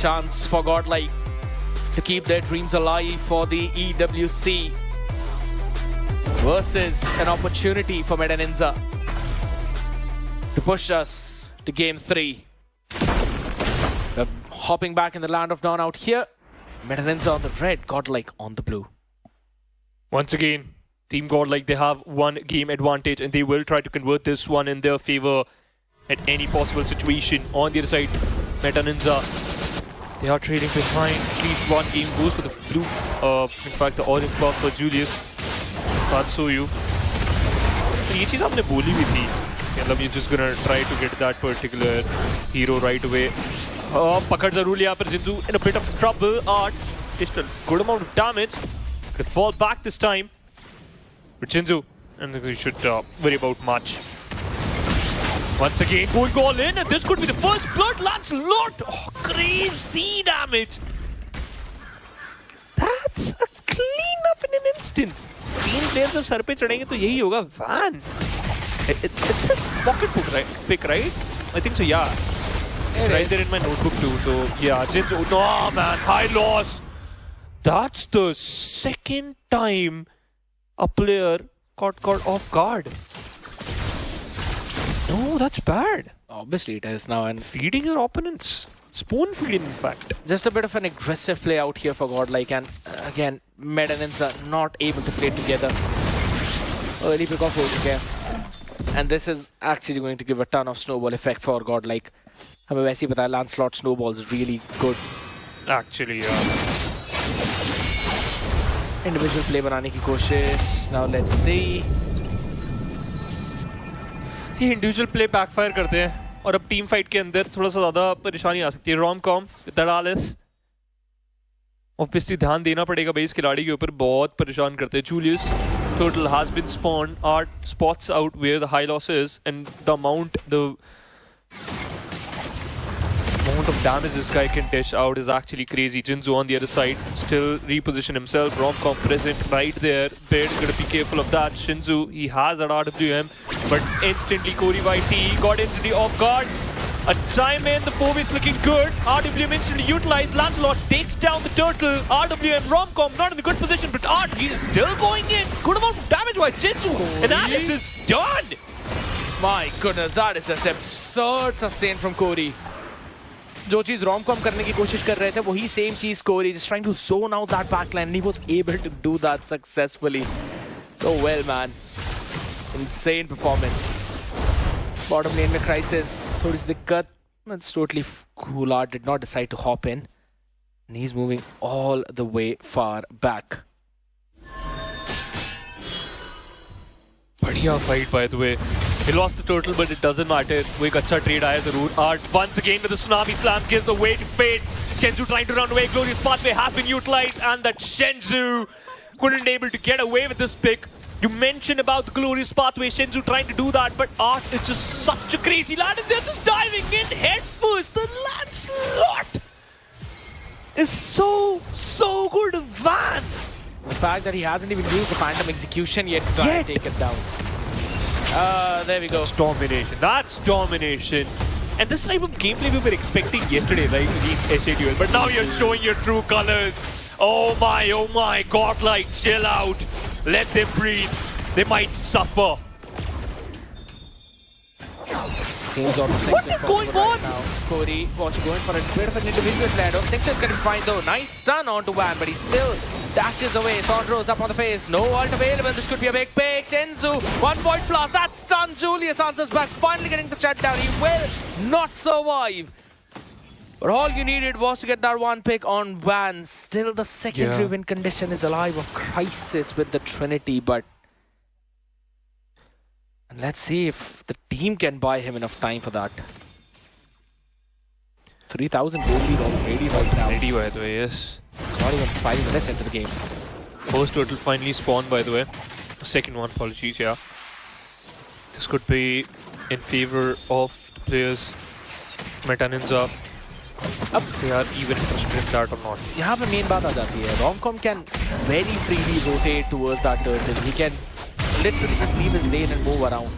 chance for Godlike to keep their dreams alive for the EWC versus an opportunity for Meta Ninja to push us to game 3. We're hopping back in the land of non out here. Meta Ninja on the red, Godlike on the blue. Once again, Team Godlike, they have one game advantage and they will try to convert this one in their favor at any possible situation. On the other side, Meta Ninja, they are trailing behind. At least one game goes for the blue. In fact, the orange buff for Julius. Tatsuyu. So ये चीज़ आपने बोली भी थी. मतलब you're just gonna try to get that particular hero right away. पकड़ जरूर लिया पर Jinzu in a bit of trouble. Just a good amount of damage. They fall back this time. But Jinzu, and you should worry about much. Once again, going all in, and this could be the first blood. Lancelot! Oh, crazy damage! That's a clean up in an instant. 3 players of sar pe chadenge to yahi hoga. Van. It's his pocket pick, right? I think so, yeah. It's right there in my notebook too. So, yeah, Jinzu. No, man, high loss. That's the second time a player got caught off guard. No, that's bad. Obviously it is now, and Feeding your opponents. Spoon feeding, in fact. just a bit of an aggressive play out here for Godlike, and again, Meta Ninja not able to play together. Early pick off हो and this is actually going to give a ton of snowball effect for Godlike. हमें वैसे ही पता है Lancelot snowball is really good. Actually, yeah. Individual play बनाने की कोशिश. Now let's see. ये individual play backfire करते हैं और अब टीम फाइट के अंदर थोड़ा सा ज़्यादा परेशानी आ सकती है. रोमकॉम दड़ालिस ऑब्वियसली ध्यान देना पड़ेगा भाई इस खिलाड़ी के ऊपर. बहुत परेशान करते हैं. Julius turtle has been spawned at spots out where the high loss is and the amount of damage this guy can dish out is actually crazy. Jinzu on the other side still reposition himself. Romcom present right there. Baird gotta be careful of that. Shinzu, he has that RWM, but instantly Corey YT got instantly off guard. A time in, the 4-ways looking good. RWM instantly utilized. Lancelot takes down the turtle. RWM, Romcom not in a good position, but Art, he is still going in. Good amount of damage by Jinzu. And Alex is done. My goodness, that is just absurd sustain from Corey. जो चीज Romcom करने की कोशिश कर रहे थे वही same चीज Corey just trying to zone out that backline and he was able to do that successfully. So well, man. Insane performance. Bottom lane में Crisis थोड़ी सी दिक्कत. It's totally cool. Art did not decide to hop in and he's moving all the way far back. बढ़िया fight by the way. He lost the turtle, but it doesn't matter. वो एक अच्छा trade आया जरूर. Art once again with the tsunami slam gives the way to Fate. Shenzhou trying to run away. Glorious pathway has been utilized, and that Shenzhou couldn't able to get away with this pick. You mentioned about the glorious pathway. Shenzhou trying to do that, but Art is just such a crazy lad, and they're just diving in head first. The Lancelot is so good. Van. The fact that he hasn't even used the Phantom Execution yet to try and take it down. There we go. That's domination. That's domination. And this type of gameplay we were expecting yesterday, right? Against SADL. But now you're showing your true colors. Oh my, Godlike, chill out. Let them breathe. They might suffer. What is going on? Now. Corey was going for a bit of an individual play. I don't think so it's going to be fine though. Nice stun onto Van, but he still dashes away. Thornrose up on the face. No ult available. This could be a big pick. Shenzu, 1 point plus. That's stun. Julius answers back. Finally getting the shutdown. He will not survive. But all you needed was to get that 1 pick on Van. Still the secondary win condition is alive of Crisis with the Trinity, but and let's see if the team can buy him enough time for that. 3,000 gold lead already right now. Ready by the way, yes. It's not even 5 minutes into the game. First turtle finally spawned by the way. Second one, apologies, yeah. This could be in favor of the players. Meta Ninja. Up they are even interested in that or not. यहाँ पे main बात आ जाती है. Romcom can very freely rotate towards that turtle. He can literally just leave his lane and move around.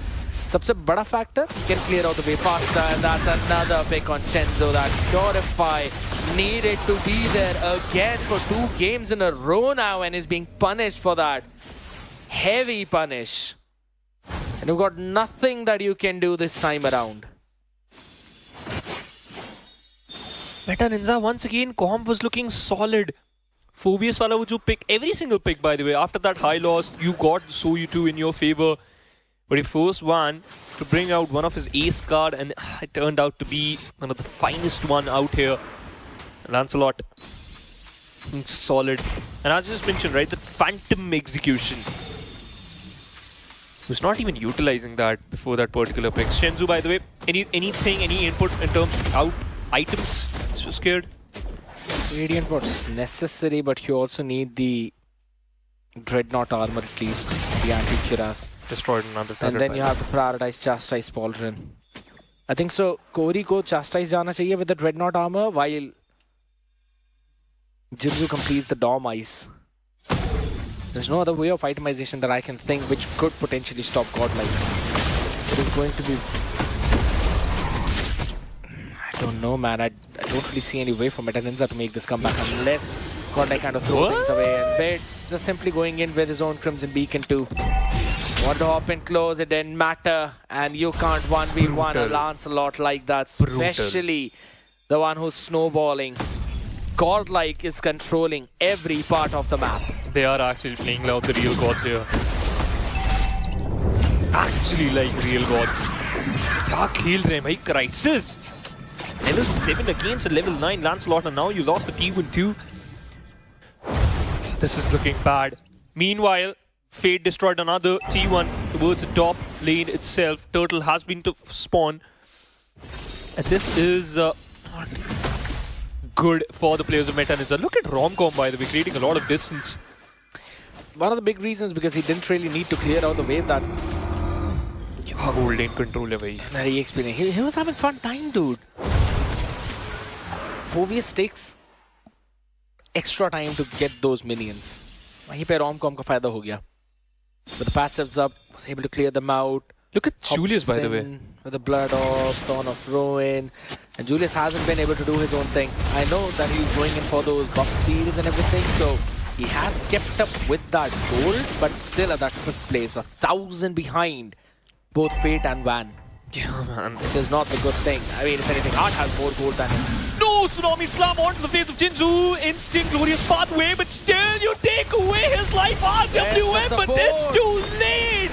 सबसे बड़ा factor can clear out the way faster, and that's another pick on Chenzo. That Purify needed to be there again for 2 games in a row now and is being punished for that. Heavy punish. And you've got nothing that you can do this time around. Meta Ninja once again, comp was looking solid. Phobius wala wo jo pick, every single pick by the way, after that high loss, you got Soyu2 in your favor. But he forced one to bring out one of his ace card, and it turned out to be one of the finest one out here. Lancelot, solid. And as I just mentioned, right, the phantom execution. He was not even utilizing that before that particular pick. Shenzu, by the way, any input in terms of items? So scared. Radiant was necessary, but you also need the Dreadnought armor at least, the anti-cuirass. Destroyed another turret. And then you have to prioritize Chastise Pauldron. I think so. Corey ko Chastise jana chahiye with the Dreadnought armor while Jinzu completes the Dom Ice. There's no other way of itemization that I can think which could potentially stop Godlike. It is going to be... I don't know, man. I don't really see any way for Meta Ninja to make this comeback unless Godlike kind of throws things away. And Bed just simply going in with his own Crimson Beacon too. Want to hop in close, it didn't matter. And you can't 1v1 a Lancelot like that. Especially the one who's snowballing. Godlike is controlling every part of the map. They are actually playing like the real gods here. Actually like real gods. क्या खेल रहे हैं भाई? Crisis! Level 7 against a level 9 Lancelot, and now you lost the T1 too. This is looking bad. Meanwhile, Fate destroyed another T1 towards the top lane itself. Turtle has been to spawn. And this is not good for the players of Meta Ninja. Look at Romcom, by the way, creating a lot of distance. One of the big reasons because he didn't really need to clear out the wave that Gold lane control hai bhai. that he experienced. He was having fun time, dude. Phobius takes extra time to get those minions. वहीं पे Romcom का फायदा हो गया. With the passives up, was able to clear them out. Look at Julius, by the way. With the Blood Orb, Dawn of Ruin. And Julius hasn't been able to do his own thing. I know that he's going in for those buff steals and everything, so he has kept up with that gold, but still at that 5th place, 1,000 behind both Fate and Van. Yeah, man. Which is not a good thing. I mean, if anything, Art has more gold than him. No, Tsunami Slam onto the face of Jinzu. Instant glorious pathway, but still you take away his life. RWM, but it's too late.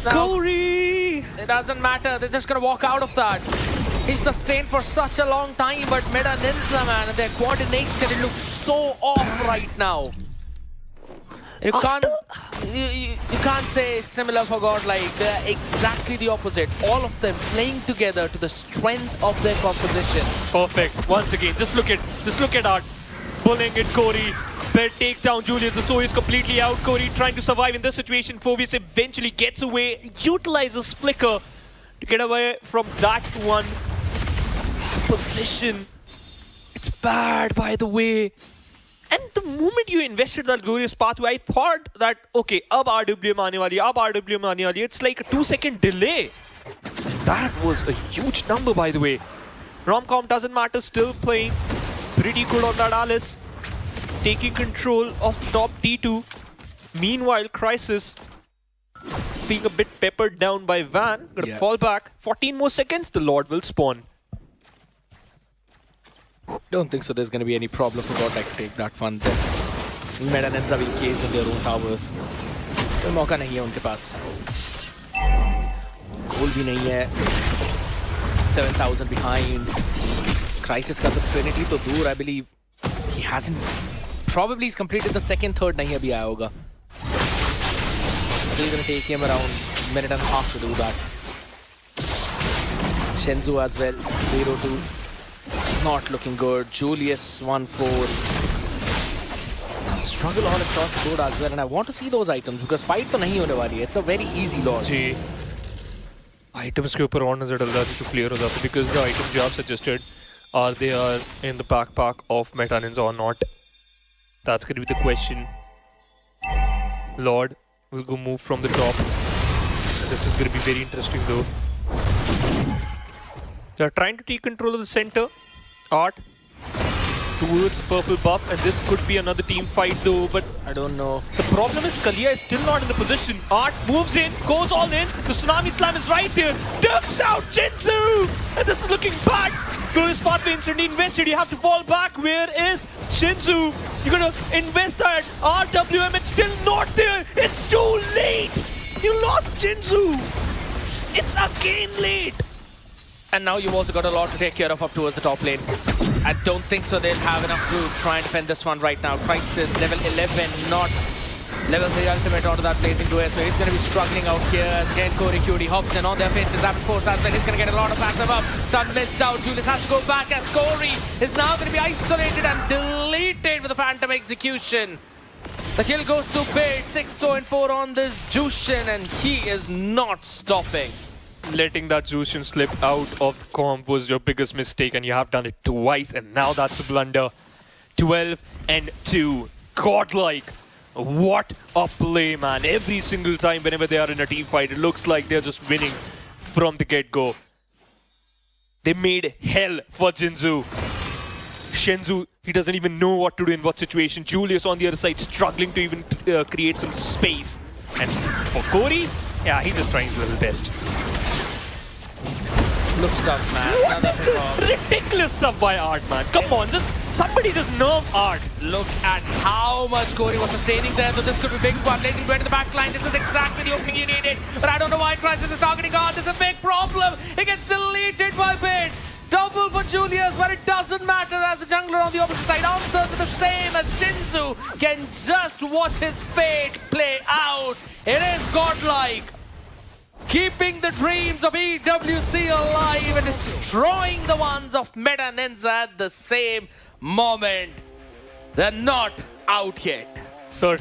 Now, Corey! It doesn't matter. They're just going to walk out of that. He's sustained for such a long time, but Meta Ninja, man, their coordination, it looks so off right now. You can't say similar for Godlike. They're exactly the opposite. All of them playing together to the strength of their composition. Perfect. Once again, just look at Art. Pulling it, Corey. Bed takes down Julius. The Zoe is completely out. Corey trying to survive in this situation. Phobius eventually gets away, utilizes Flicker to get away from that one position. It's bad, by the way. And the moment you invested that glorious pathway, I thought that, okay, ab RWM aane wali, it's like a 2-second delay. That was a huge number, by the way. Romcom doesn't matter, still playing pretty good on that Alice. Taking control of top T2. Meanwhile, Crisis being a bit peppered down by Van. Gonna fall back. 14 more seconds, the Lord will spawn. Don't think so there's going to be any problem for Godlike to take that fun. Just Meta Ninja will cage in their own towers. कोई मौका नहीं है उनके पास. Goal भी नहीं है. 7,000 behind. Crisis का तो Trinity तो दूर. I believe he hasn't. Probably he's completed the 2nd, 3rd नहीं अभी आया होगा. Still going to take him around a minute and a half to do that. Shenzu as well. 0-2. Not looking good. Julius 1-4. Struggle all across the board as well, and I want to see those items because fight तो नहीं होने वाली है. It's a very easy loss. Ji. Items के ऊपर और नजर डाल रहा है तो clear हो जाता है because the items you have suggested are they are in the backpack of Meta Ninja or not. That's going to be the question. Lord will go move from the top. This is going to be very interesting though. They're trying to take control of the center. Art towards the purple buff, and this could be another team fight though, but I don't know. the problem is Kalia is still not in the position. Art moves in, goes all in. The Tsunami Slam is right there. Ducks out Jinzu! And this is looking bad. Glorious pathway instantly invested. You have to fall back. Where is Shinzu? You're gonna invest that RWM. It's still not there. It's too late. You lost Jinzu. It's again late. And now you've also got a lot to take care of up towards the top lane. I don't think so they'll have enough to try and defend this one right now. Crisis, level 11, not level 3 ultimate onto that blazing duet. So he's going to be struggling out here as again Corey Cutie hops in on their faces. Rapid force as well. He's going to get a lot of passive up. Stun missed out. Julius has to go back as Corey is now going to be isolated and deleted with a phantom execution. The kill goes to Bait. 6-4 on this Jushin, and he is not stopping. Letting that Jushin slip out of the comp was your biggest mistake, and you have done it twice, and now that's a blunder. 12-2. Godlike. What a play, man. Every single time whenever they are in a team fight, it looks like they're just winning from the get-go. They made hell for Jinzu. Shinzu, he doesn't even know what to do in what situation. Julius on the other side struggling to even create some space. And for Corey, yeah, he's just trying his little best. Looks tough, man. What is this ridiculous stuff by Art, man? Come on, somebody just nerve Art. Look at how much Corey was sustaining there, so this could be big fun. Blazing Duet to the back line. This is exactly the opening you needed. But I don't know why Crisis is targeting Art. This is a big problem. It gets deleted by Bait. Double for Julius, but it doesn't matter as the jungler on the opposite side answers with the same as Jinzu can just watch his fate play out. It is godlike. Keeping the dreams of EWC alive and destroying the ones of Meta Ninja at the same moment. They're not out yet. Sir,